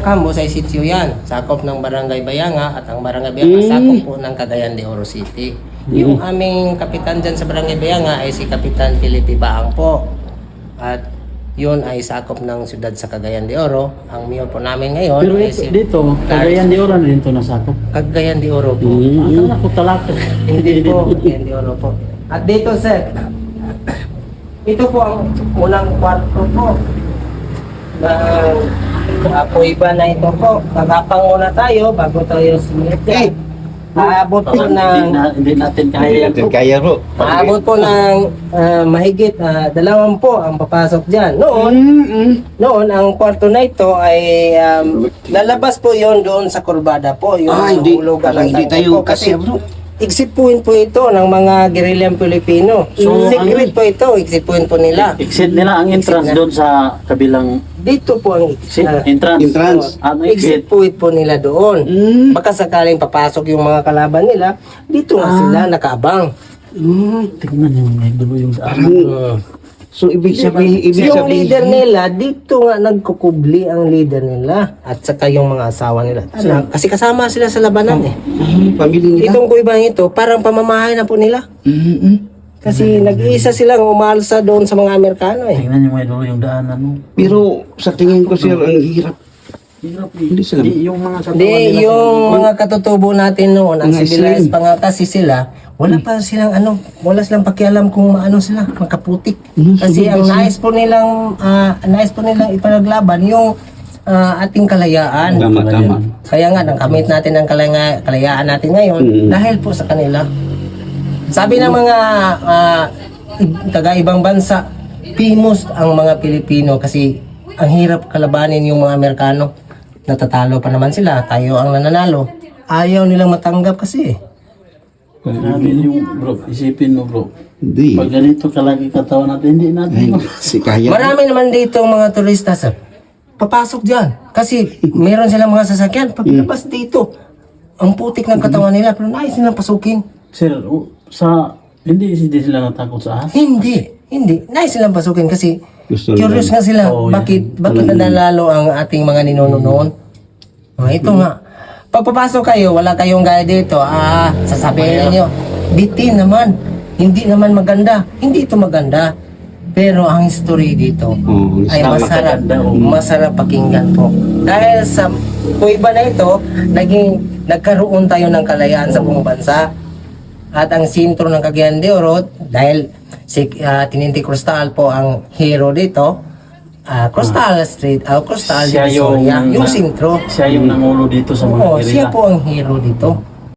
Cambos ay sitio yan. Sakop ng Barangay Bayanga at ang Barangay Bayanga sakop po ng Cagayan de Oro City. Yung aming kapitan dyan sa Barangay Bayanga ay si Kapitan Felipe Baang po. At yun ay sakop ng siyudad sa Cagayan de Oro. Ang mayor po namin ngayon Pero ay si dito, Cagayan de Oro na rin ito nasakop. Cagayan de Oro po. Akala ko talaka. Hindi po, Cagayan de Oro po. At dito sir, ito po ang unang kwarto po. Iba na ito po. Magapang muna tayo bago tayo sumilip. Aabot po ng Hindi natin kaya yan. Kaya bro. aabot po ng mahigit 2 po ang papasok diyan. Noon ang kwarto na ito ay lalabas po 'yon doon sa kurbada po, yung Hindi. hulugan Parang ng hindi tangkay tayo po, kasi bro. Exit-point po ito ng mga guerrillang Pilipino. So, Secret po ito, exit-point po nila. Exit nila ang entrance Exit na. doon sa kabilang Dito po ang entrance. Entrance. At exit exit. point po nila doon. Baka sakaling papasok yung mga kalaban nila, dito nga sila nakaabang. Tingnan yung may dulo yung daan. So ibig sabihin, Yung leader nila, dito nga nagkukubli ang leader nila at saka yung mga asawa nila. Kasi kasama sila sa labanan eh. pamilya nila. Itong kuibang ito, parang pamamahay na po nila. Kasi nag-iisa silang umalsa doon sa mga Amerikano eh. Tingnan yung may dulo yung daanan mo. Pero sa tingin ko sir, ang hirap. Hirap Hindi sila. yung mga katawan Hindi, nila. yung mga katutubo natin noon, ang Mga civilized slim. pa nga kasi sila, wala pa silang wala silang pakialam kung maano sila, makaputik. Kasi ang nais po nilang ipaglaban yung ating kalayaan. Tama. Kaya nga, nakamit natin ang kalayaan natin ngayon dahil po sa kanila. Sabi ng mga taga-ibang bansa, famous ang mga Pilipino kasi ang hirap kalabanin yung mga Amerikano. Natatalo pa naman sila, tayo ang nananalo. Ayaw nilang matanggap kasi. Grabe yung bro, isipin mo bro. Hindi. Pag ganito kalagi katawan natin, hindi Ay, natin. si Kaya. Marami naman dito mga turista sir. Papasok dyan. Kasi meron silang mga sasakyan. Pagkabas dito, ang putik ng katawan nila, pero nais nilang pasukin. Sir, hindi sila natakot sa ahas? Hindi. Nais silang pasukin kasi Gusto curious nga sila. Oh, Bakit nanalo ang ating mga ninuno noon? Ito nga. Pagpapasok kayo, wala kayong gaya dito. Sasabihin niyo, bitin naman. Hindi naman maganda. Hindi ito maganda. Pero ang history dito ay masarap pakinggan po. Dahil sa kuiba na ito, nagkaroon tayo ng kalayaan sa buong bansa. At ang sentro ng Cagayan de Oro, dahil si Teniente Crustal po ang hero dito, Crustal Street, Crustal Siya Divisoria, yung sentro. Siya yung nangulo dito sa mga Oo, gerilla. siya po ang hero dito.